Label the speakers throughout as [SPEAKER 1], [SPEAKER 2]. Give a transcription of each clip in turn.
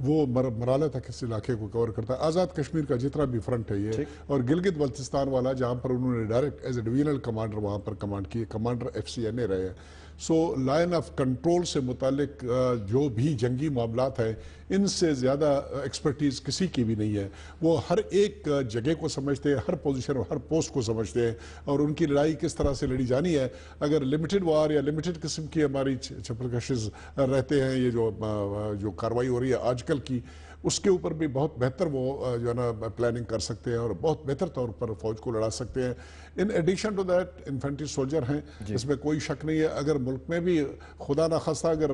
[SPEAKER 1] وہ مرالہ تک اس علاقے کو کور کرتا ہے. آزاد کشمیر کا جتنا بھی فرنٹ ہے یہ, اور گلگت بلتستان والا جہاں پر انہوں نے direct as a divisional commander وہاں پر کمانڈ کی, کمانڈر FCNA رہے ہیں. سو لائن آف کنٹرول سے متعلق جو بھی جنگی معاملات ہیں ان سے زیادہ ایکسپرٹیز کسی کی بھی نہیں ہے. وہ ہر ایک جگہ کو سمجھتے ہیں, ہر پوزیشن اور ہر پوسٹ کو سمجھتے ہیں, اور ان کی لڑائی کس طرح سے لڑی جانی ہے. اگر لمیٹڈ وار یا لمیٹڈ قسم کی ہماری چپرکشز رہتے ہیں, یہ جو کاروائی ہو رہی ہے آج کل کی, اس کے اوپر بھی بہت بہتر وہ جو ہے نا پلاننگ کر سکتے ہیں اور بہت بہتر طور پر فوج کو لڑا سکتے ہیں. In addition to that infantry soldier ہیں, اس میں کوئی شک نہیں ہے. اگر ملک میں بھی خدا نخواستہ اگر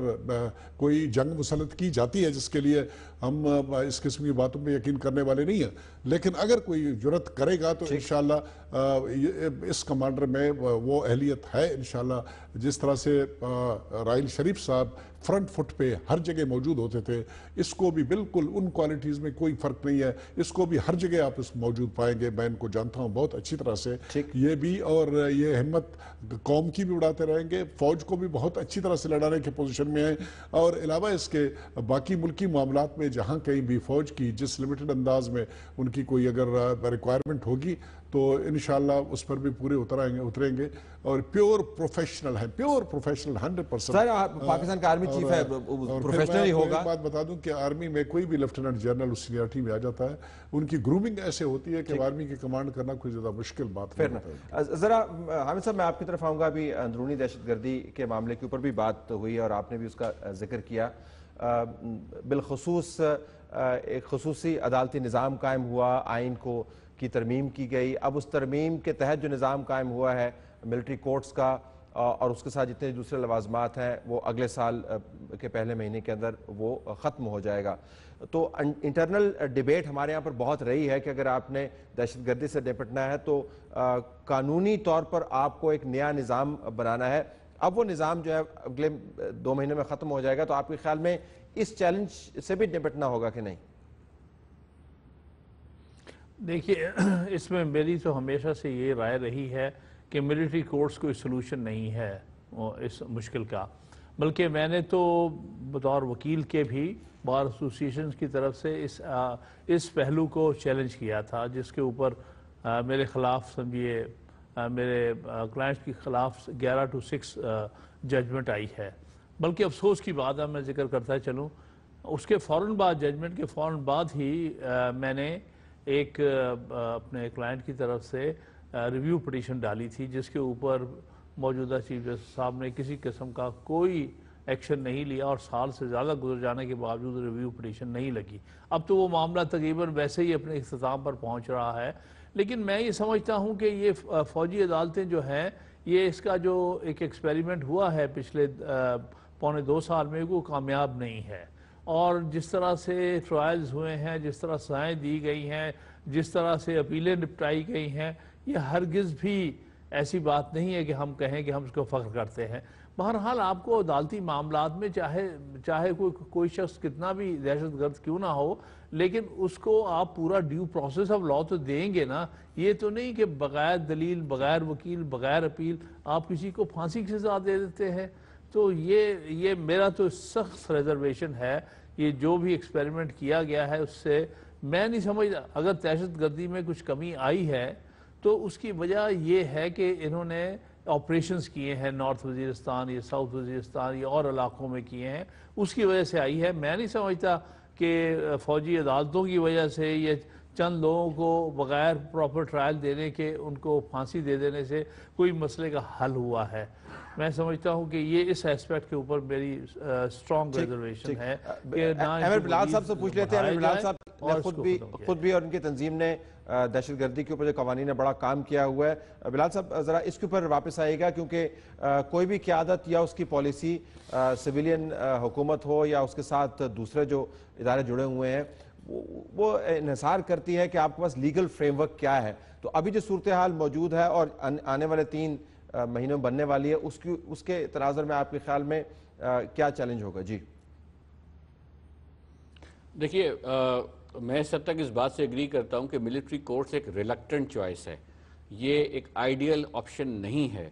[SPEAKER 1] کوئی جنگ مسلط کی جاتی ہے, جس کے لیے ہم اس قسم کی باتوں پہ یقین کرنے والے نہیں ہیں, لیکن اگر کوئی جرت کرے گا تو انشاءاللہ اس کمانڈر میں وہ اہلیت ہے انشاءاللہ. جس طرح سے رائل شریف صاحب فرنٹ فٹ پہ ہر جگہ موجود ہوتے تھے, اس کو بھی بالکل ان کوالٹیز میں کوئی فرق نہیں ہے, اس کو بھی ہر جگہ آپ اس موجود پائیں گے. میں ان کو جانتا ہوں بہت اچھی طرح سے, یہ بھی, اور یہ ہمت قوم کی بھی اڑاتے رہیں گے, فوج کو بھی بہت اچھی طرح سے لڑانے کے پوزیشن میں ہیں. اور علاوہ اس کے باقی ملکی معاملات میں جہاں کہیں بھی فوج کی جس لمیٹڈ انداز میں ان کی کوئی اگر ریکوائرمنٹ ہوگی تو انشاءاللہ اس پر بھی پورے اتریں گے. اور پیور پروفیشنل ہیں, پیور پروفیشنل 100%.
[SPEAKER 2] سر پاکستان کا آرمی چیف ہے, پروفیشنل ہی ہوگا.
[SPEAKER 1] ایک بات بتا دوں کہ آرمی میں کوئی بھی لیفٹیننٹ جنرل اس سینیئرٹی میں آ جاتا ہے, ان کی گرومنگ ایسے ہوتی ہے کہ آرمی کی کمانڈ کرنا کوئی زیادہ مشکل بات نہیں ہوتا ہے.
[SPEAKER 2] ذرا حامد صاحب میں آپ کی طرف آؤں گا. ابھی اندرونی دہشت گردی کے معاملے کے اوپر بھی بات ہوئی اور آپ نے بھی اس کا ذکر کیا. بالخصوص ایک خصوصی عدالتی نظام قائم ہوا, آئین کو کی ترمیم کی گئی. اب اس ترمیم کے تحت جو نظام قائم ہوا ہے ملٹری کورٹس کا, اور اس کے ساتھ جتنے دوسرے لوازمات ہیں وہ اگلے سال کے پہلے مہینے کے اندر وہ ختم ہو جائے گا. تو انٹرنل ڈیبیٹ ہمارے یہاں پر بہت رہی ہے کہ اگر آپ نے دہشت گردی سے نپٹنا ہے تو قانونی طور پر آپ کو ایک نیا نظام بنانا ہے. اب وہ نظام جو ہے اگلے 2 مہینے میں ختم ہو جائے گا, تو آپ کے خیال میں اس چیلنج سے بھی نپٹنا ہوگا کہ نہیں؟
[SPEAKER 3] دیکھیے, اس میں میری تو ہمیشہ سے یہ رائے رہی ہے کہ ملٹری کورٹس کوئی سلوشن نہیں ہے اس مشکل کا, بلکہ میں نے تو بطور وکیل کے بھی بار ایسوسیشنز کی طرف سے اس پہلو کو چیلنج کیا تھا, جس کے اوپر میرے خلاف سمجھیے میرے کلائنٹس کے خلاف 11-6 ججمنٹ آئی ہے. بلکہ افسوس کی بات ہے, میں ذکر کرتا چلوں, اس کے فوراً بعد, ججمنٹ کے فوراً بعد ہی میں نے ایک اپنے کلائنٹ کی طرف سے ریویو پٹیشن ڈالی تھی, جس کے اوپر موجودہ چیف جسٹس صاحب نے کسی قسم کا کوئی ایکشن نہیں لیا, اور سال سے زیادہ گزر جانے کے باوجود ریویو پٹیشن نہیں لگی. اب تو وہ معاملہ تقریباً ویسے ہی اپنے اختتام پر پہنچ رہا ہے. لیکن میں یہ سمجھتا ہوں کہ یہ فوجی عدالتیں جو ہیں, یہ اس کا جو ایک ایکسپیریمنٹ ہوا ہے پچھلے 1.25 سال میں, وہ کامیاب نہیں ہے. اور جس طرح سے ٹرائلز ہوئے ہیں, جس طرح سزائیں دی گئی ہیں, جس طرح سے اپیلیں نپٹائی گئی ہیں, یہ ہرگز بھی ایسی بات نہیں ہے کہ ہم کہیں کہ ہم اس کو فخر کرتے ہیں. بہرحال آپ کو عدالتی معاملات میں چاہے کوئی شخص کتنا بھی دہشت گرد کیوں نہ ہو, لیکن اس کو آپ پورا ڈیو پروسیس آف لا تو دیں گے نا. یہ تو نہیں کہ بغیر دلیل, بغیر وکیل, بغیر اپیل آپ کسی کو پھانسی کی سزا دے دیتے ہیں. تو یہ میرا تو سخت ریزرویشن ہے. یہ جو بھی ایکسپیریمنٹ کیا گیا ہے اس سے میں نہیں سمجھتا, اگر دہشت گردی میں کچھ کمی آئی ہے تو اس کی وجہ یہ ہے کہ انہوں نے آپریشنز کیے ہیں نارتھ وزیرستان یا ساؤتھ وزیرستان یا اور علاقوں میں کیے ہیں, اس کی وجہ سے آئی ہے. میں نہیں سمجھتا کہ فوجی عدالتوں کی وجہ سے یا چند لوگوں کو بغیر پراپر ٹرائل دینے کے ان کو پھانسی دے دینے سے کوئی مسئلے کا حل ہوا ہے. میں سمجھتا ہوں کہ یہ اس ایسپیکٹ کے اوپر میری سٹرونگ ریزرویشن ہے.
[SPEAKER 2] امیر بلال صاحب سے پوچھ لیتے ہیں. امیر بلال صاحب خود بھی اور ان کی تنظیم نے دہشت گردی کے اوپر جو قوانین نے بڑا کام کیا ہوا ہے. بلال صاحب ذرا اس کے اوپر واپس آئے گا, کیونکہ کوئی بھی قیادت یا اس کی پالیسی, سویلین حکومت ہو یا اس کے ساتھ دوسرے جو ادارے جڑے ہوئے ہیں, وہ انحصار کرتی ہے کہ آپ کے پاس لیگل فریم ورک کیا ہے. تو ابھی جو صورتحال موجود ہے اور آنے والے 3 مہینوں میں بننے والی ہے, اس کے تناظر میں آپ کے خیال میں کیا چیلنج ہوگا؟ جی
[SPEAKER 4] دیکھیے, میں اس حد تک اس بات سے اگری کرتا ہوں کہ ملٹری کورٹس ایک ریلکٹنٹ چوائس ہے. یہ ایک آئیڈیل آپشن نہیں ہے.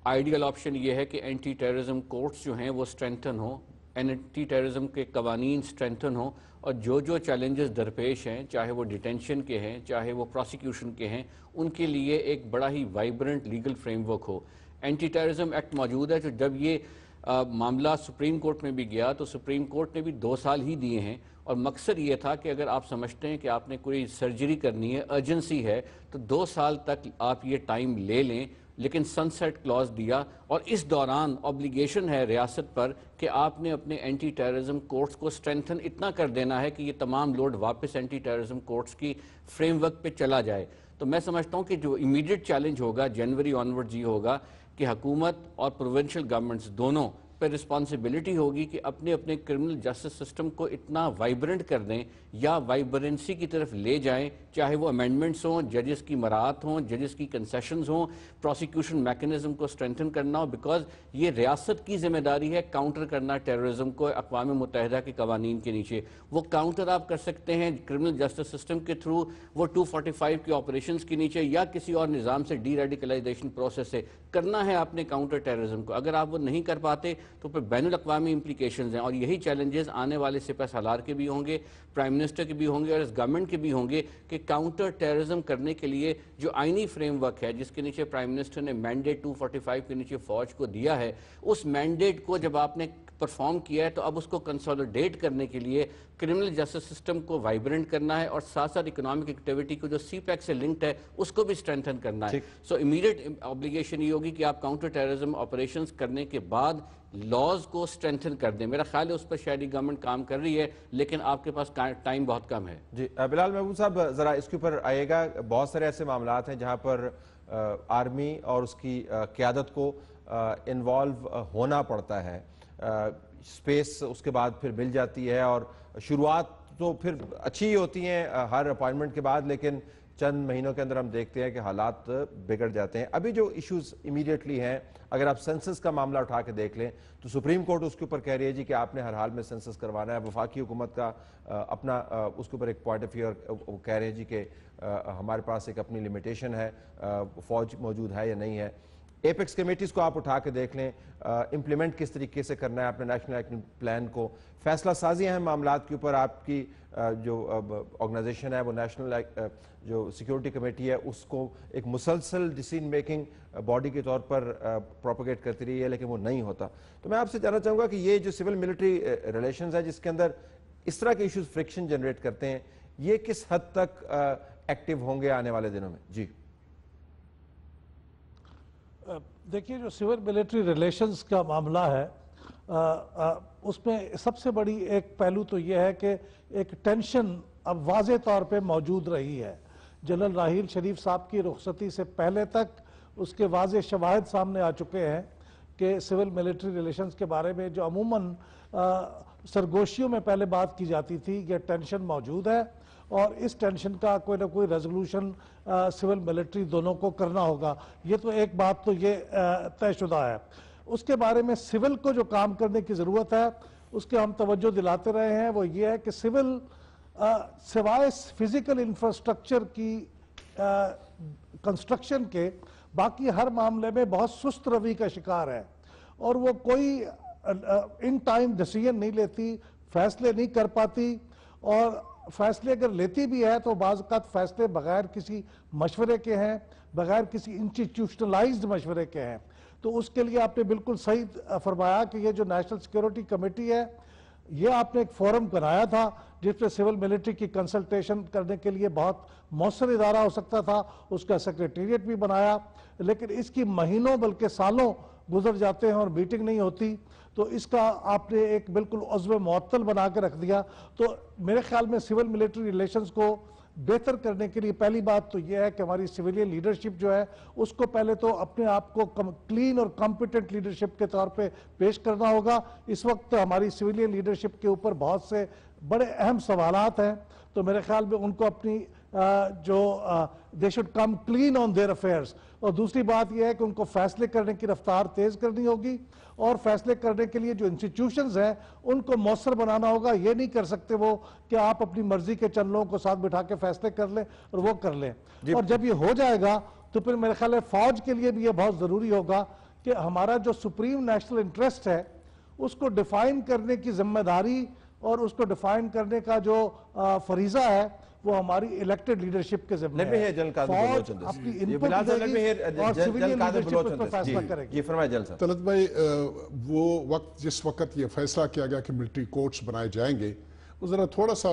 [SPEAKER 4] آئیڈیل آپشن یہ ہے کہ اینٹی ٹیررزم کورٹس جو ہیں وہ اسٹرینتھن ہوں, اینٹی ٹیررزم کے قوانین اسٹرینتھن ہوں اور جو چیلنجز درپیش ہیں، چاہے وہ ڈیٹینشن کے ہیں، چاہے وہ پروسیکیوشن کے ہیں، ان کے لیے ایک بڑا ہی وائبرنٹ لیگل فریم ورک ہو۔ اینٹی ٹیررزم ایکٹ موجود ہے، جو جب یہ معاملہ سپریم کورٹ میں بھی گیا تو سپریم کورٹ نے بھی 2 سال ہی دیے ہیں، اور مقصد یہ تھا کہ اگر آپ سمجھتے ہیں کہ آپ نے کوئی سرجری کرنی ہے، ارجنسی ہے، تو 2 سال تک آپ یہ ٹائم لے لیں، لیکن سن سیٹ کلاز دیا، اور اس دوران اوبلیگیشن ہے ریاست پر کہ آپ نے اپنے اینٹی ٹیررزم کورٹس کو اسٹرینتھن اتنا کر دینا ہے کہ یہ تمام لوڈ واپس اینٹی ٹیررزم کورٹس کی فریم ورک پہ چلا جائے۔ تو میں سمجھتا ہوں کہ جو امیڈیٹ چیلنج ہوگا جنوری آنورڈ یہ ہوگا کہ حکومت اور پروونشل گورنمنٹس دونوں پہ رسپانسبلٹی ہوگی کہ اپنے اپنے کرمنل جسٹس سسٹم کو اتنا وائبرنٹ کر دیں یا وائبرنسی کی طرف لے جائیں، چاہے وہ امینڈمنٹس ہوں، ججز کی مراعات ہوں، ججز کی کنسیشنز ہوں، پروسیکیوشن میکنزم کو اسٹرینتھن کرنا ہو، بیکاز یہ ریاست کی ذمہ داری ہے کاؤنٹر کرنا ٹیررزم کو اقوام متحدہ کے قوانین کے نیچے۔ وہ کاؤنٹر آپ کر سکتے ہیں کرمنل جسٹس سسٹم کے تھرو، وہ 245 کے آپریشنز کے نیچے، یا کسی اور نظام سے، ڈی ریڈیکلائزیشن پروسیس سے کرنا ہے آپ نے کاؤنٹر ٹیررزم کو۔ اگر آپ وہ نہیں کر پاتے تو پھر بین الاقوامی امپلیکیشنز ہیں، اور یہی چیلنجز آنے والے سپہ سالار کے بھی ہوں گے، پرائم منسٹر کے بھی ہوں گے، اور اس گورنمنٹ کے بھی ہوں گے کہ کاؤنٹر ٹیررزم کرنے کے لیے جو آئینی فریم ورک ہے، جس کے نیچے پرائم منسٹر نے مینڈیٹ 245 کے نیچے فوج کو دیا ہے، اس مینڈیٹ کو جب آپ نے پرفارم کیا ہے تو اب اس کو کنسولیڈیٹ کرنے کے لیے کرمنل جسٹس سسٹم کو وائبرنٹ کرنا ہے، اور ساتھ ساتھ اکنامک ایکٹیویٹی کو جو سی پیک سے لنکڈ ہے اس کو بھی اسٹرینتھن کرنا ہے۔ سو امیڈیٹ اوبلیگیشن یہ ہوگی کہ آپ کاؤنٹر ٹیررزم آپریشنز کرنے کے بعد لاز کو اسٹرینتھن کر دیں۔ میرا خیال ہے اس پر شاید گورنمنٹ کام کر رہی ہے، لیکن آپ کے پاس ٹائم بہت کم ہے۔
[SPEAKER 2] جی بلال محبوب صاحب، ذرا اس کے اوپر آئیے گا۔ بہت سارے ایسے معاملات ہیں جہاں پر آرمی اور اس کی قیادت کو انوالو ہونا پڑتا ہے، سپیس اس کے بعد پھر مل جاتی ہے، اور شروعات تو پھر اچھی ہی ہوتی ہیں ہر اپائنٹمنٹ کے بعد، لیکن چند مہینوں کے اندر ہم دیکھتے ہیں کہ حالات بگڑ جاتے ہیں۔ ابھی جو ایشوز امیڈیٹلی ہیں، اگر آپ سنسس کا معاملہ اٹھا کے دیکھ لیں تو سپریم کورٹ اس کے اوپر کہہ رہی ہے جی کہ آپ نے ہر حال میں سنسس کروانا ہے۔ وفاقی حکومت کا اپنا اس کے اوپر ایک پوائنٹ آف ویو، وہ کہہ رہے ہیں جی کہ ہمارے پاس ایک اپنی لمیٹیشن ہے، فوج موجود ہے یا نہیں ہے۔ ایپیکس کمیٹیز کو آپ اٹھا کے دیکھ لیں، امپلیمنٹ کس طریقے سے کرنا ہے اپنے نیشنل ایکشن پلان کو، فیصلہ سازی اہم معاملات کے اوپر آپ کی جو آرگنائزیشن ہے وہ نیشنل جو سیکیورٹی کمیٹی ہے اس کو ایک مسلسل ڈیسیژن میکنگ باڈی کے طور پر پروپیگیٹ کرتی رہی ہے، لیکن وہ نہیں ہوتا۔ تو میں آپ سے جاننا چاہوں گا کہ یہ جو سول ملٹری ریلیشنز ہے جس کے اندر اس طرح کے ایشوز فرکشن جنریٹ کرتے ہیں، یہ کس حد تک ایکٹیو ہوں گے آنے والے دنوں میں؟ جی
[SPEAKER 5] دیکھیے، جو سول ملٹری ریلیشنز کا معاملہ ہے اس میں سب سے بڑی ایک پہلو تو یہ ہے کہ ایک ٹینشن اب واضح طور پہ موجود رہی ہے۔ جنرل راحیل شریف صاحب کی رخصتی سے پہلے تک اس کے واضح شواہد سامنے آ چکے ہیں کہ سول ملٹری ریلیشنز کے بارے میں جو عموماً سرگوشیوں میں پہلے بات کی جاتی تھی، یہ ٹینشن موجود ہے، اور اس ٹینشن کا کوئی نہ کوئی ریزولوشن سول ملٹری دونوں کو کرنا ہوگا۔ یہ تو ایک بات تو یہ طے شدہ ہے۔ اس کے بارے میں سول کو جو کام کرنے کی ضرورت ہے اس کے ہم توجہ دلاتے رہے ہیں، وہ یہ ہے کہ سول سوائے فزیکل انفراسٹرکچر کی کنسٹرکشن کے باقی ہر معاملے میں بہت سست روی کا شکار ہے، اور وہ کوئی ان ٹائم ڈیسیژن نہیں لیتی، فیصلے نہیں کر پاتی، اور فیصلے اگر لیتی بھی ہے تو بعض اوقات فیصلے بغیر کسی مشورے کے ہیں، بغیر کسی انسٹیٹیوشنلائزڈ مشورے کے ہیں۔ تو اس کے لیے آپ نے بالکل صحیح فرمایا کہ یہ جو نیشنل سیکیورٹی کمیٹی ہے، یہ آپ نے ایک فورم بنایا تھا جس پہ سول ملٹری کی کنسلٹیشن کرنے کے لیے بہت مؤثر ادارہ ہو سکتا تھا، اس کا سیکریٹریٹ بھی بنایا، لیکن اس کی مہینوں بلکہ سالوں گزر جاتے ہیں اور میٹنگ نہیں ہوتی، تو اس کا آپ نے ایک بالکل عضو معطل بنا کے رکھ دیا۔ تو میرے خیال میں سول ملٹری ریلیشنز کو بہتر کرنے کے لیے پہلی بات تو یہ ہے کہ ہماری سویلین لیڈرشپ جو ہے اس کو پہلے تو اپنے آپ کو کلین اور کمپیٹنٹ لیڈرشپ کے طور پہ پیش کرنا ہوگا۔ اس وقت ہماری سویلین لیڈرشپ کے اوپر بہت سے بڑے اہم سوالات ہیں، تو میرے خیال میں ان کو اپنی they should come clean on their affairs۔ اور دوسری بات یہ ہے کہ ان کو فیصلے کرنے کی رفتار تیز کرنی ہوگی، اور فیصلے کرنے کے لیے جو انسٹیٹیوشنز ہیں ان کو مؤثر بنانا ہوگا۔ یہ نہیں کر سکتے وہ کہ آپ اپنی مرضی کے چند لوگوں کو ساتھ بٹھا کے فیصلے کر لیں اور وہ کر لیں۔ اور جب یہ ہو جائے گا تو پھر میرے خیال ہے فوج کے لیے بھی یہ بہت ضروری ہوگا کہ ہمارا جو سپریم نیشنل انٹرسٹ ہے اس کو ڈیفائن کرنے کی ذمہ داری اور اس کو ڈیفائن کرنے کا جو فریضہ ہے وہ ہماری الیکٹڈ لیڈرشپ کے ذمہ
[SPEAKER 2] Let me hear General Qadr
[SPEAKER 5] فوج
[SPEAKER 2] Baloch on this.
[SPEAKER 5] اپنی
[SPEAKER 2] یہ
[SPEAKER 5] انپٹ
[SPEAKER 2] بلال صاحب, let me
[SPEAKER 5] دے
[SPEAKER 2] hear
[SPEAKER 5] گی اور
[SPEAKER 2] General
[SPEAKER 5] civilian
[SPEAKER 2] Qadr
[SPEAKER 5] leadership
[SPEAKER 2] Baloch
[SPEAKER 5] اس
[SPEAKER 2] on
[SPEAKER 5] پر
[SPEAKER 2] this.
[SPEAKER 5] فیصلہ کرے گی.
[SPEAKER 2] جی فرمائے جنرل صاحب.
[SPEAKER 1] طلعت بھائی وہ وقت جس وقت یہ فیصلہ کیا گیا کہ ملٹری کورٹس بنائے جائیں گے وہ ذرا تھوڑا سا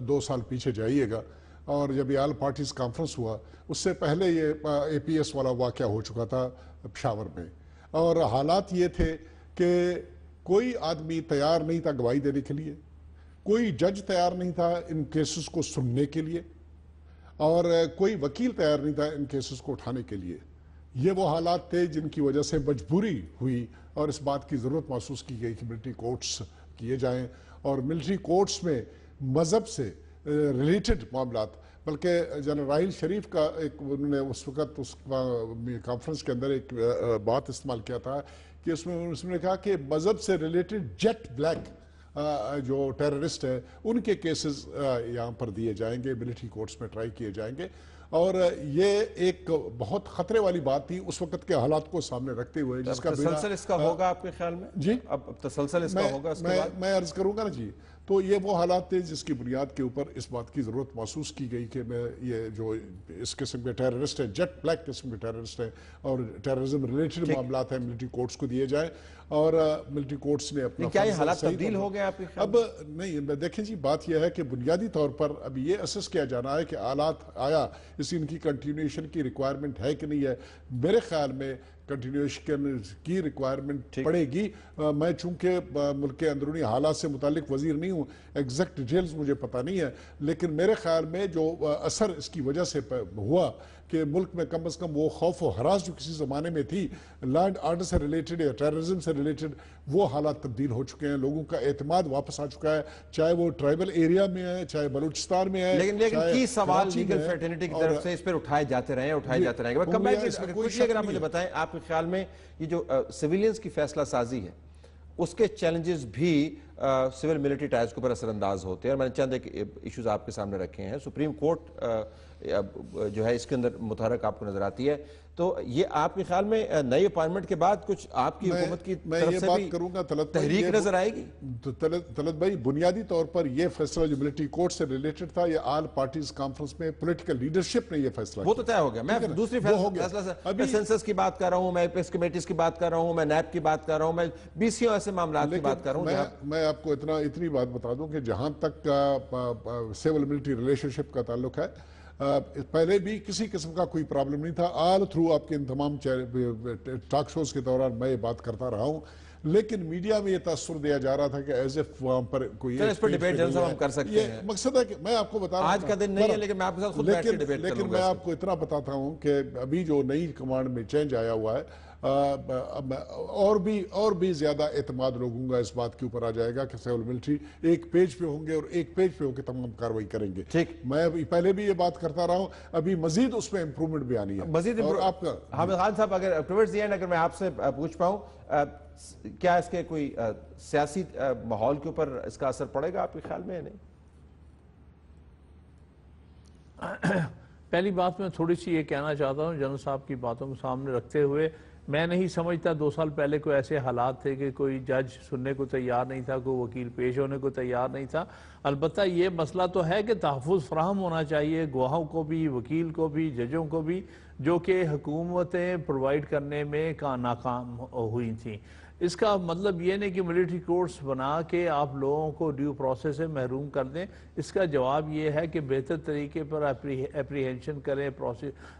[SPEAKER 1] 2 سال پیچھے جائیے گا, اور جب یہ آل پارٹیز کانفرنس ہوا اس سے پہلے یہ اے پی ایس والا واقعہ ہو چکا تھا پشاور میں, اور حالات یہ تھے کہ کوئی آدمی تیار نہیں تھا گواہی دینے کے لیے, کوئی جج تیار نہیں تھا ان کیسز کو سننے کے لیے, اور کوئی وکیل تیار نہیں تھا ان کیسز کو اٹھانے کے لیے. یہ وہ حالات تھے جن کی وجہ سے مجبوری ہوئی اور اس بات کی ضرورت محسوس کی گئی کہ ملٹری کورٹس کیے جائیں, اور ملٹری کورٹس میں مذہب سے ریلیٹڈ معاملات, بلکہ جنرل راحیل شریف کا ایک انہوں نے اس وقت اس کانفرنس کے اندر ایک بات استعمال کیا تھا کہ اس میں کہا کہ مذہب سے ریلیٹڈ جیٹ بلیک جو ٹیررسٹ ہے ان کے کیسز یہاں پر دیے جائیں گے, ملٹری کورٹس میں ٹرائی کیے جائیں گے. اور یہ ایک بہت خطرے والی بات تھی اس وقت کے حالات کو سامنے رکھتے ہوئے, جس کا
[SPEAKER 2] تسلسل اس کا ہوگا آپ کے خیال میں؟
[SPEAKER 1] جی
[SPEAKER 2] اب تسلسل اس کا ہوگا اس کے بعد؟
[SPEAKER 1] میں عرض کروں گا نا جی. تو یہ وہ حالات تھے جس کی بنیاد کے اوپر اس بات کی ضرورت محسوس کی گئی کہ میں یہ جو اس قسم کے ٹیررسٹ ہیں, جیٹ بلیک قسم کے ٹیررسٹ ہیں اور ٹیررزم ریلیٹڈ معاملات ہیں, ملٹری کورٹس کو دیے جائیں. اور ملٹری کورٹس نے اپنا
[SPEAKER 2] کیا یہ حالات تبدیل ہو گئے آپ کے خیال؟
[SPEAKER 1] اب نہیں, دیکھیں جی بات یہ ہے کہ بنیادی طور پر اب یہ اسس کیا جانا ہے کہ حالات آیا اس ان کی کنٹینیویشن کی ریکوائرمنٹ ہے کہ نہیں ہے. میرے خیال میں کنٹینیویشن کی ریکوائرمنٹ پڑے گی. میں چونکہ ملک کے اندرونی حالات سے متعلق وزیر نہیں ہوں, ایگزیکٹ ڈیٹیلز مجھے پتہ نہیں ہے, لیکن میرے خیال میں جو اثر اس کی وجہ سے ہوا کہ ملک میں کم از کم وہ خوف و ہراس جو کسی زمانے میں تھی لینڈ آرڈر سے ریلیٹڈ یا ٹیررزم سے ریلیٹڈ, وہ حالات تبدیل ہو چکے ہیں. لوگوں کا اعتماد واپس آ چکا ہے, چاہے وہ ٹرائبل ایریا میں ہے, چاہے بلوچستان میں ہے,
[SPEAKER 2] لیکن کی سوال لیگل فریٹرنٹی کی طرف سے اس پر اٹھائے جاتے رہے ہیں. کچھ اگر آپ مجھے بتائیں آپ کے خیال میں یہ جو سیویلینز کی فیصلہ سازی ہے اس کے چیلنجز بھی سول ملٹری ٹائز کے اوپر اثر انداز ہوتے ہیں, اور میں نے چند ایک ایشوز آپ کے سامنے رکھے ہیں. سپریم کورٹ جو ہے اس کے اندر متحرک آپ کو نظر آتی ہے, تو یہ آپ کے خیال میں نئی اپائنمنٹ کے بعد کچھ آپ کی حکومت کی طرف سے بھی تحریک نظر آئے گی؟
[SPEAKER 1] طلعت بھائی بنیادی طور پر یہ فیصلہ جو ملٹری کورٹ سے ریلیٹڈ تھا, یہ آل پارٹیز کانفرنس میں پولیٹیکل لیڈرشپ نے یہ فیصلہ
[SPEAKER 2] وہ تو طے ہو گیا. میں دوسری فیصلہ میں سینسس کی بات کر رہا ہوں, میں ایپیکس کمیٹیز کی بات کر رہا ہوں, میں نیب کی بات کر رہا ہوں, میں بی سی او ایسے معاملات کی بات کر رہا ہوں.
[SPEAKER 1] میں آپ کو اتنی بات بتا دوں کہ جہاں تک سیول ملٹری ریلیشن شپ کا تعلق ہے, پہلے بھی کسی قسم کا کوئی پرابلم نہیں تھا. آل تھرو آپ کے ان تمام ٹاک شوز کے دوران میں یہ بات کرتا رہا ہوں, لیکن میڈیا میں یہ تاثر دیا جا رہا تھا کہ ایز اف وہاں پر کوئی
[SPEAKER 2] اس پر ڈیبیٹ جن صاحب ہم کر سکتے ہیں.
[SPEAKER 1] مقصد ہے کہ میں آپ کو بتا رہا ہوں
[SPEAKER 2] آج کا دن نہیں ہے, لیکن میں آپ کے ساتھ خود بیٹھ کے ڈیبیٹ کروں گا.
[SPEAKER 1] لیکن میں آپ کو اتنا بتاتا ہوں کہ ابھی جو نئی کمانڈ میں چینج آیا ہوا ہے, اور بھی زیادہ اعتماد لوگوں کا اس بات کے اوپر آ جائے گا کہ سیول ملٹری ایک پیج پہ ہوں گے اور ایک پیج پہ ہو کے تمام کاروائی کریں گے. میں پہلے بھی یہ بات کرتا رہا ہوں, ابھی مزید اس میں امپرومنٹ بھی آنی ہے.
[SPEAKER 2] مزید آپ کا حامد خان صاحب, اگر ٹوورڈز دی اینڈ اگر میں آپ سے پوچھ پاؤں, کیا اس کے کوئی سیاسی ماحول کے اوپر اس کا اثر پڑے گا آپ کے خیال میں؟ نہیں,
[SPEAKER 3] پہلی بات میں تھوڑی سی یہ کہنا چاہتا ہوں جنرل صاحب کی باتوں کو سامنے رکھتے ہوئے, میں نہیں سمجھتا 2 سال پہلے کوئی ایسے حالات تھے کہ کوئی جج سننے کو تیار نہیں تھا, کوئی وکیل پیش ہونے کو تیار نہیں تھا. البتہ یہ مسئلہ تو ہے کہ تحفظ فراہم ہونا چاہیے گواہوں کو بھی, وکیل کو بھی, ججوں کو بھی, جو کہ حکومتیں پرووائڈ کرنے میں ناکام ہوئی تھیں. اس کا مطلب یہ نہیں کہ ملٹری کورٹس بنا کے آپ لوگوں کو ڈیو پروسیس سے محروم کر دیں. اس کا جواب یہ ہے کہ بہتر طریقے پر اپریہنشن کریں,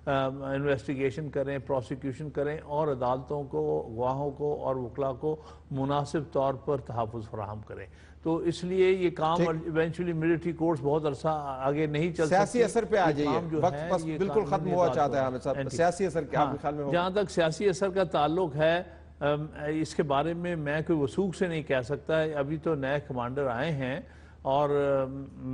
[SPEAKER 3] انویسٹیگیشن کریں, پروسیکیوشن کریں, اور عدالتوں کو, گواہوں کو اور وکلا کو مناسب طور پر تحفظ فراہم کریں. تو اس لیے یہ کام ایونچولی ملٹری کورٹس بہت عرصہ آگے نہیں چل سکتے.
[SPEAKER 2] سیاسی اثر پہ آ جائیے, وقت بس بالکل ختم ہوا چاہتا ہے حامد صاحب. سیاسی اثر کیا آپ کے خیال میں ہوگا؟
[SPEAKER 3] جہاں تک سیاسی اثر کا تعلق ہے, اس کے بارے میں کوئی وثوق سے نہیں کہہ سکتا. ابھی تو نئے کمانڈر آئے ہیں اور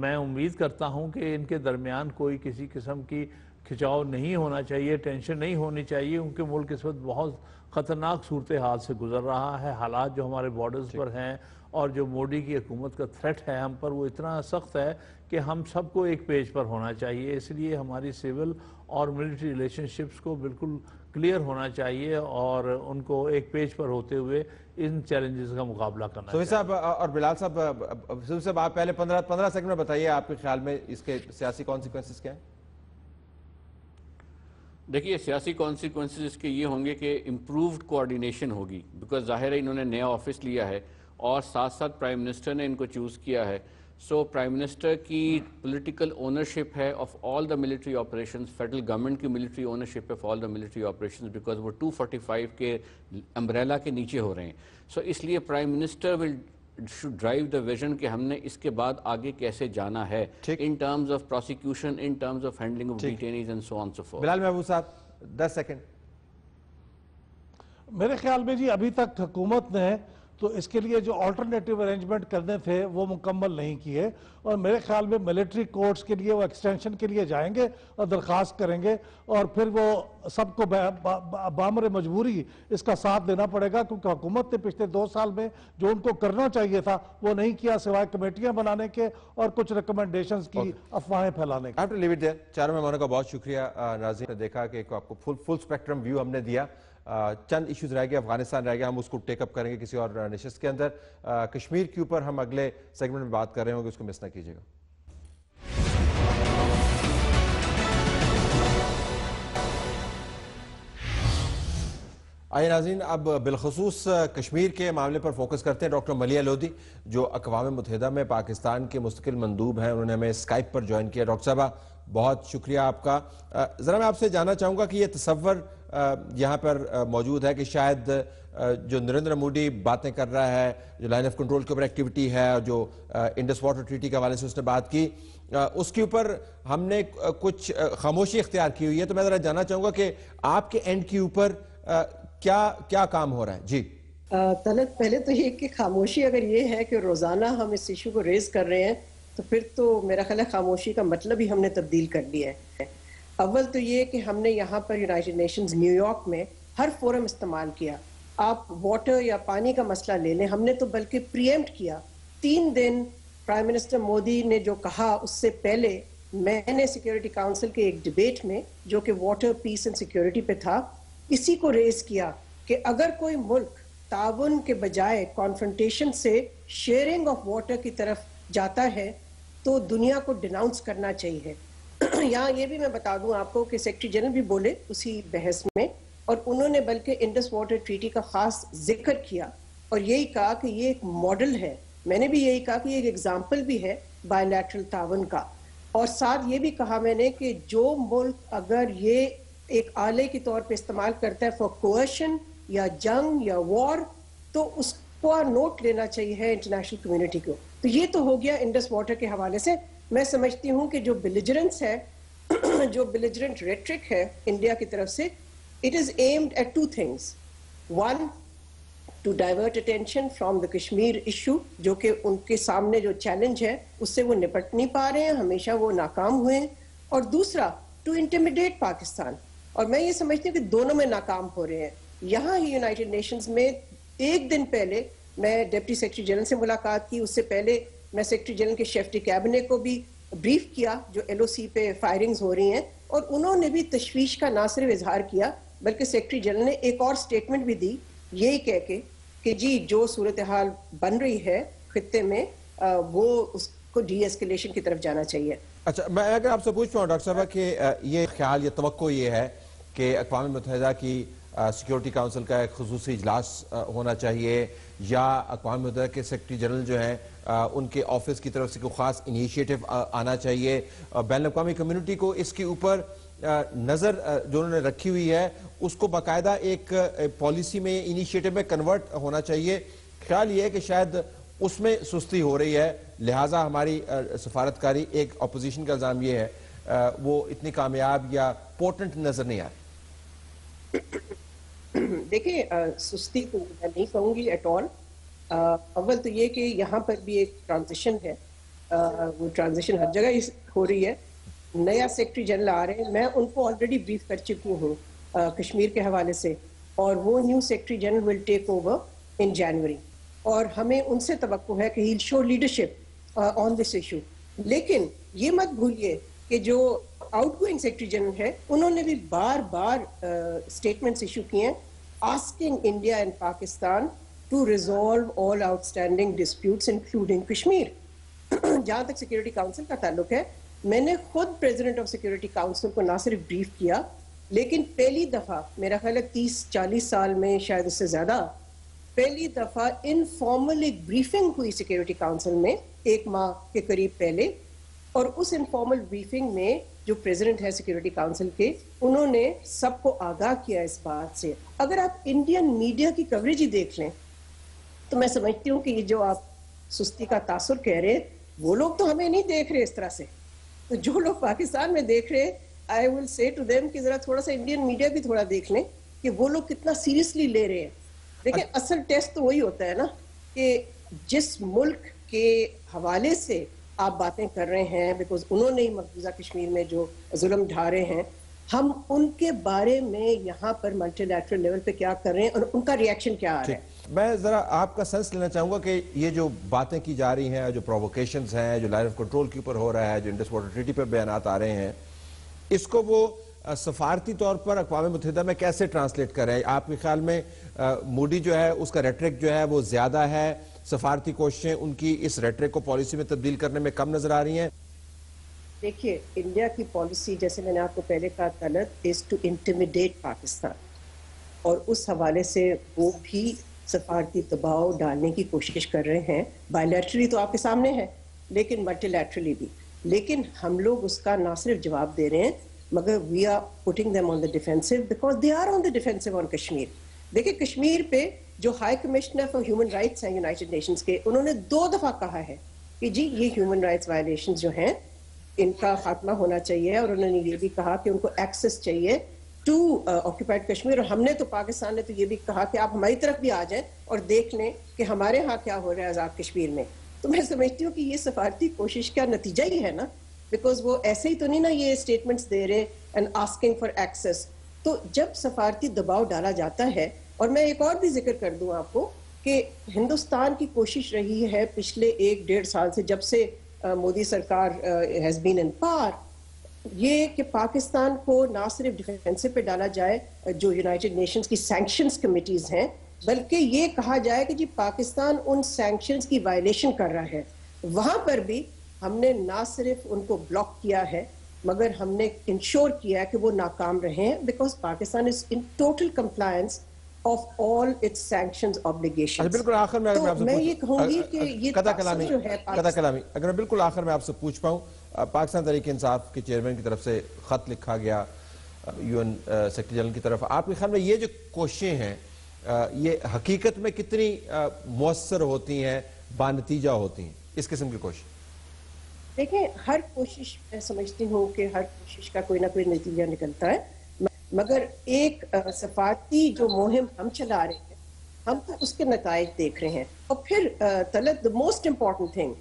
[SPEAKER 3] میں امید کرتا ہوں کہ ان کے درمیان کوئی کسی قسم کی کھچاؤ نہیں ہونا چاہیے, ٹینشن نہیں ہونی چاہیے, کیونکہ ملک اس وقت بہت خطرناک صورتحال سے گزر رہا ہے. حالات جو ہمارے بارڈرز پر ہیں اور جو مودی کی حکومت کا تھریٹ ہے ہم پر وہ اتنا سخت ہے کہ ہم سب کو ایک پیج پر ہونا چاہیے. اس لیے ہماری سول اور ملٹری ریلیشن شپس کو بالکل کلیئر ہونا چاہیے اور ان کو ایک پیج پر ہوتے ہوئے ان چیلنجز کا مقابلہ کرنا چاہیے.
[SPEAKER 2] سوی صاحب اور بلال صاحب آپ پہلے 15 سیکنڈ میں بتائیے آپ کے خیال میں اس کے سیاسی کانسیکوینسز کیا ہیں؟
[SPEAKER 4] دیکھیے سیاسی کانسیکوینسز اس کے یہ ہوں گے کہ امپرووڈ کوآرڈینیشن ہوگی، بیکاز ظاہر ہے انہوں نے نیا آفس لیا ہے اور ساتھ ساتھ پرائم منسٹر نے ان کو چوز کیا ہے. سو پرائم منسٹر کی پولیٹیکل اونرشپ ہے of all the military operations, federal government کی ملٹری اونرشپ ہے of all the military operations, because وہ 245 کے امبریلا کے نیچے ہو رہے ہیں. سو اس لیے prime minister should drive the vision کہ ہم نے اس کے بعد آگے کیسے جانا ہے in terms of prosecution, in terms of handling of detainees and so on so forth.
[SPEAKER 2] بلال محبوب صاحب 10 سیکنڈ.
[SPEAKER 5] میرے خیال میں جی ابھی تک حکومت نے تو اس کے لیے جو آلٹرنیٹیو ارینجمنٹ کرنے تھے وہ مکمل نہیں کیے، اور میرے خیال میں ملٹری کورٹس کے لیے وہ ایکسٹینشن کے لیے جائیں گے اور درخواست کریں گے، اور پھر وہ سب کو بامر مجبوری اس کا ساتھ دینا پڑے گا، کیونکہ حکومت نے پچھلے 2 سال میں جو ان کو کرنا چاہیے تھا وہ نہیں کیا، سوائے کمیٹیاں بنانے کے اور کچھ ریکمنڈیشنز کی افواہیں پھیلانے کے.
[SPEAKER 2] چاروں مہمانوں کا بہت شکریہ. ناظرین نے دیکھا کہ آپ کو فل سپیکٹرم ویو ہم نے دیا. چند ایشوز رہ گئے، افغانستان رہ گیا، ہم اس کو ٹیک اپ کریں گے کسی اور نشست کے اندر. کشمیر کے اوپر ہم اگلے سیگمنٹ میں بات کر رہے ہوں گے، اس کو مس نہ کیجیے گا. آئیے ناظرین اب بالخصوص کشمیر کے معاملے پر فوکس کرتے ہیں. ڈاکٹر ملیحہ لودھی جو اقوام متحدہ میں پاکستان کے مستقل مندوب ہیں، انہوں نے ہمیں اسکائپ پر جوائن کیا. ڈاکٹر صاحبہ بہت شکریہ آپ کا. ذرا میں آپ سے جاننا چاہوں گا کہ یہ تصور یہاں پر موجود ہے کہ شاید جو نریندر مودی باتیں کر رہا ہے، جو لائن آف کنٹرول کے اوپر ایکٹیویٹی ہے، جو انڈس واٹر ٹریٹی کے حوالے سے اس نے بات کی، اس کے اوپر ہم نے کچھ خاموشی اختیار کی ہوئی ہے. تو میں ذرا جاننا چاہوں گا کہ آپ کے اینڈ کے اوپر کیا کام ہو رہا ہے؟ جی
[SPEAKER 6] طلعت، پہلے تو یہ کہ خاموشی اگر یہ ہے کہ روزانہ ہم اس ایشو کو ریز کر رہے ہیں تو پھر تو میرا خیال ہے خاموشی کا مطلب ہی ہم نے تبدیل کر لیا ہے. اول تو یہ کہ ہم نے یہاں پر یونائٹڈ نیشنز نیو یارک میں ہر فورم استعمال کیا. آپ واٹر یا پانی کا مسئلہ لے لیں، ہم نے تو بلکہ پریمپٹ کیا. 3 دن پرائم منسٹر مودی نے جو کہا اس سے پہلے میں نے سیکیورٹی کاؤنسل کے ایک ڈیبیٹ میں جو کہ واٹر پیس اینڈ سیکیورٹی پہ تھا، اسی کو ریز کیا کہ اگر کوئی ملک تعاون کے بجائے کانفرنٹیشن سے شیئرنگ آف واٹر کی طرف جاتا ہے تو دنیا کو ڈیناؤنس کرنا چاہیے. یہاں یہ بھی میں بتا دوں آپ کو کہ سیکرٹری جنرل بھی بولے اسی بحث میں، اور انہوں نے بلکہ انڈس واٹر ٹریٹی کا خاص ذکر کیا اور یہی کہا کہ یہ ایک ماڈل ہے. میں نے بھی یہی کہا کہ یہ ایک ایگزامپل بھی ہے بائی لیٹرل تعاون کا، اور ساتھ یہ بھی کہا میں نے کہ جو ملک اگر یہ ایک آلے کے طور پہ استعمال کرتا ہے فار کوئرشن یا جنگ یا وار، تو اس کو نوٹ لینا چاہیے ہے انٹرنیشنل کمیونٹی کو. تو یہ تو ہو گیا انڈس واٹر کے حوالے سے. میں سمجھتی ہوں کہ جو بلیجرنس ہے، جو بلیجرنٹ ریٹرک ہے انڈیا کی طرف سے، it is aimed at 2 things. One, to divert attention from the Kashmir issue، جو کہ ان کے سامنے جو چیلنج ہے اس سے وہ نپٹ نہیں پا رہے ہیں، ہمیشہ وہ ناکام ہوئے ہیں. اور دوسرا to intimidate پاکستان، اور میں یہ سمجھتی ہوں کہ دونوں میں ناکام ہو رہے ہیں. یہاں ہی یونائٹڈ نیشنز میں 1 دن پہلے میں ڈپٹی سیکرٹری جنرل سے ملاقات کی، اس سے پہلے میں سیکرٹری جنرل کے شیفٹی کیبنٹ کو بھی بریف کیا جو ایل او سی پہ فائرنگز ہو رہی ہیں، اور انہوں نے بھی تشویش کا نہ صرف اظہار کیا بلکہ سیکرٹری جنرل نے ایک اور سٹیٹمنٹ بھی دی یہی کہہ کے کہ جی جو صورتحال بن رہی ہے خطے میں وہ اس کو ڈی ایسکیلیشن کی طرف جانا چاہیے.
[SPEAKER 2] اچھا، میں اگر آپ سے پوچھ پاؤں ڈاکٹر صاحبہ کہ یہ خیال، یہ توقع یہ ہے کہ اقوام متحدہ کی سیکیورٹی کاؤنسل کا ایک خصوصی اجلاس ہونا چاہیے، یا اقوام متحدہ کے سیکرٹری جنرل جو ہیں ان کے آفس کی طرف سے کوئی خاص انیشیٹو آنا چاہیے، بین الاقوامی کمیونٹی کو اس کے اوپر نظر جو انہوں نے رکھی ہوئی ہے اس کو باقاعدہ ایک پالیسی میں، انیشیٹو میں کنورٹ ہونا چاہیے. خیال یہ ہے کہ شاید اس میں سستی ہو رہی ہے، لہٰذا ہماری سفارتکاری، ایک اپوزیشن کا الزام یہ ہے، وہ اتنی کامیاب یا پورٹنٹ نظر نہیں آ رہی.
[SPEAKER 6] دیکھیں سستی تو میں نہیں کہوں گی ایٹ آل. اول تو یہ کہ یہاں پر بھی ایک ٹرانزیشن ہے، وہ ٹرانزیشن ہر جگہ ہو رہی ہے. نیا سیکرٹری جنرل آ رہے ہیں، میں ان کو آلریڈی بریف کر چکی ہوں کشمیر کے حوالے سے. اور وہ new secretary general will take over in January, اور ہمیں ان سے توقع ہے کہ ہی ول شو لیڈرشپ آن دس ایشو. لیکن یہ مت بھولیے کہ جو آؤٹ گوئنگ سیکرٹری جنرل ہے انہوں نے بھی بار بار اسٹیٹمنٹس ایشو کیے ہیں asking India and Pakistan to resolve all outstanding disputes including Kashmir. جہاں تک سیکیورٹی کاؤنسل کا تعلق ہے, میں نے خود پریزیڈنٹ آف سیکیورٹی کاؤنسل کو نہ صرف بریف کیا, لیکن پہلی دفعہ میرا خیال ہے 30-40 سال میں, شاید اس سے زیادہ, پہلی دفعہ انفارمل ایک بریفنگ ہوئی سیکیورٹی کاؤنسل میں 1 ماہ کے قریب پہلے, اور اس انفارمل بریفنگ میں جو پریزیڈنٹ ہے سیکیورٹی کاؤنسل کے, انہوں نے سب کو آگاہ کیا اس بات سے. اگر آپ انڈین میڈیا کی کوریج ہی دیکھ لیں تو میں سمجھتی ہوں کہ یہ جو آپ سستی کا تاثر کہہ رہے, وہ لوگ تو ہمیں نہیں دیکھ رہے اس طرح سے. تو جو لوگ پاکستان میں دیکھ رہے, آئی ول سے ٹو دیم کہ ذرا تھوڑا سا انڈین میڈیا بھی تھوڑا دیکھ لیں کہ وہ لوگ کتنا سیریسلی لے رہے ہیں. دیکھیں اصل ٹیسٹ تو وہی ہوتا ہے نا کہ جس ملک کے حوالے سے آپ باتیں کر رہے ہیں, بیکاز انہوں نے ہی مقبوضہ کشمیر میں جو ظلم ڈھا رہے ہیں, ہم ان کے بارے میں یہاں پر ملٹی لیٹرل لیول پہ کیا کر رہے ہیں اور ان کا ریاکشن کیا آ رہا ہے.
[SPEAKER 2] میں ذرا آپ کا سینس لینا چاہوں گا کہ یہ جو باتیں کی جا رہی ہیں, جو پرووکیشنز ہیں, جو لائن آف کنٹرول کے اوپر ہو رہا ہے, جو انڈس واٹر ٹریٹی پر بیانات آ رہے ہیں, اس کو وہ سفارتی طور پر اقوام متحدہ میں کیسے ٹرانسلیٹ کر رہے ہیں؟ آپ کے خیال میں مودی جو ہے اس کا ریٹرک جو ہے وہ زیادہ ہے, سفارتی کوششیں ان کی اس ریٹرک کو پالیسی میں تبدیل کرنے میں کم نظر آ رہی ہیں؟
[SPEAKER 6] دیکھیے انڈیا کی پالیسی, جیسے میں نے آپ کو پہلے کہا, طلب از ٹو انٹیمیڈیٹ پاکستان, اور اس حوالے سے وہ بھی سفارتی دباؤ ڈالنے کی کوشش کر رہے ہیں. بائی لیٹرلی تو آپ کے سامنے ہے, لیکن ملٹی لیٹرلی بھی. لیکن ہم لوگ اس کا نہ صرف جواب دے رہے ہیں, مگر we are putting them on the defensive because they are on the defensive on Kashmir. دیکھیں کشمیر پہ جو high commissioner for human rights ہیں یونائٹڈ نیشنز کے, انہوں نے 2 دفعہ کہا ہے کہ جی یہ ہیومن رائٹس وائلیشنز جو ہیں ان کا خاتمہ ہونا چاہیے, اور انہوں نے یہ بھی کہا کہ ان کو ایکسس چاہیے ٹو آکوپائڈ کشمیر. اور ہم نے تو, پاکستان نے تو یہ بھی کہا کہ آپ ہماری طرف بھی آ جائیں اور دیکھ لیں کہ ہمارے ہاں کیا ہو رہا ہے آزاد کشمیر میں. تو میں سمجھتی ہوں کہ یہ سفارتی کوشش کا نتیجہ ہی ہے نا, بیکاز وہ ایسے ہی تو نہیں نا یہ اسٹیٹمنٹس دے رہے اینڈ آسکنگ فار ایکسس. تو جب سفارتی دباؤ ڈالا جاتا ہے, اور میں ایک اور بھی ذکر کر دوں آپ کو کہ ہندوستان کی کوشش رہی ہے پچھلے 1-1.5 سال سے, جب سے مودی سرکار ہیز بین ان پاور, یہ کہ پاکستان کو نہ صرف ڈیفینسو پہ ڈالا جائے جو یونائٹڈ نیشنز کی سینکشنز کمیٹیز ہیں, بلکہ یہ کہا جائے کہ جی پاکستان ان سینکشنز کی وائلیشن کر رہا ہے. وہاں پر بھی ہم نے نہ صرف ان کو بلاک کیا ہے, مگر ہم نے انشور کیا ہے کہ وہ ناکام رہے ہیں, because Pakistan is in total compliance of all its sanctions obligations.
[SPEAKER 2] بالکل آخر میں
[SPEAKER 6] تو میں یہ کہوں گی کہ یہ
[SPEAKER 2] کلامی اگر میں بالکل آخر میں آپ سے پوچھ پاؤں, پاکستان تحریک انصاف کے چیئرمین کی طرف سے خط لکھا گیا یو این سیکرٹری جنرل کی طرف, آپ کے خیال میں یہ جو کوششیں ہیں یہ حقیقت میں کتنی مؤثر ہوتی ہیں, بانتیجہ ہوتی ہیں اس قسم کی کوشش؟
[SPEAKER 6] دیکھیں ہر کوشش, میں سمجھتی ہوں کہ ہر کوشش کا کوئی نہ کوئی نتیجہ نکلتا ہے, مگر ایک سفارتی جو مہم ہم چلا رہے ہیں, ہم تو اس کے نتائج دیکھ رہے ہیں. اور پھر Talat the most important thing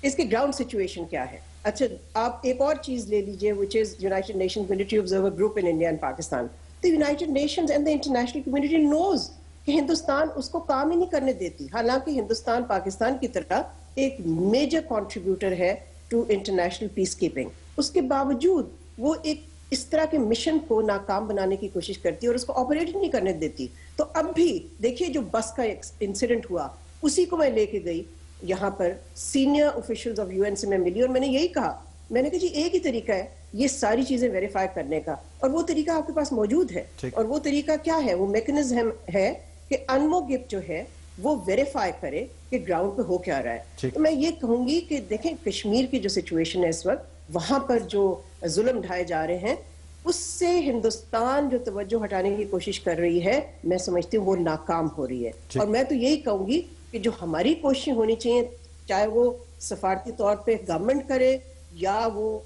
[SPEAKER 6] اس کی گراؤنڈ سچویشن کیا ہے. اچھا آپ ایک اور چیز لے لیجئے which is United Nations Military Observer Group in India and Pakistan. The United Nations and the international community knows کہ ہندوستان اس کو کام ہی نہیں کرنے دیتی, حالانکہ ہندوستان پاکستان کی طرح ایک میجر کنٹریبیوٹر ہے ٹو انٹرنیشنل پیس کیپنگ. اس کے باوجود وہ ایک اس طرح کے مشن کو ناکام بنانے کی کوشش کرتی ہے اور اس کو آپریٹ نہیں کرنے دیتی. تو اب بھی دیکھیے جو بس کا انسیڈنٹ ہوا, اسی کو میں لے کے گئی یہاں پر سینئر آفیشلز آف UN سے میں ملی, اور میں نے یہی کہا, میں نے کہا جی ایک ہی طریقہ ہے یہ ساری چیزیں ویریفائی کرنے کا, اور وہ طریقہ آپ کے پاس موجود ہے. اور وہ طریقہ کیا ہے, وہ میکنزم ہے کہ انموگپ جو ہے وہ ویریفائی کرے کہ گراؤنڈ پہ ہو کیا رہا ہے. تو میں یہ کہوں گی کہ دیکھیں کشمیر کی جو سچویشن ہے اس وقت, وہاں پر جو ظلم ڈھائے جا رہے ہیں, اس سے ہندوستان جو توجہ ہٹانے کی کوشش کر رہی ہے, میں سمجھتی ہوں وہ ناکام ہو رہی ہے. اور میں تو یہی کہوں گی کہ جو ہماری کوششیں ہونی چاہیے, چاہے وہ سفارتی طور پہ گورنمنٹ کرے یا وہ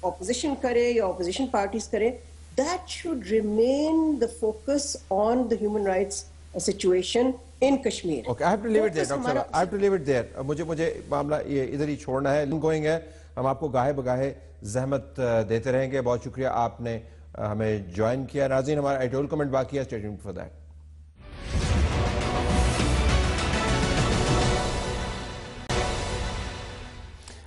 [SPEAKER 6] اپوزیشن کرے یا اپوزیشن پارٹیز کرے, that should remain the focus on the human rights situation in Kashmir.
[SPEAKER 2] Okay, I have to leave it there, Dr. Saba. I have to leave it there. مجھے معاملہ یہ ادھر ہی چھوڑنا ہے. گوئنگ ہے, ہم آپ کو گاہے بگاہے زحمت دیتے رہیں گے. بہت شکریہ آپ نے ہمیں جوائن کیا. ناظرین ہمارا ایڈیٹوریل کمنٹ باقی ہے, اسٹے ٹیونڈ فار دیٹ.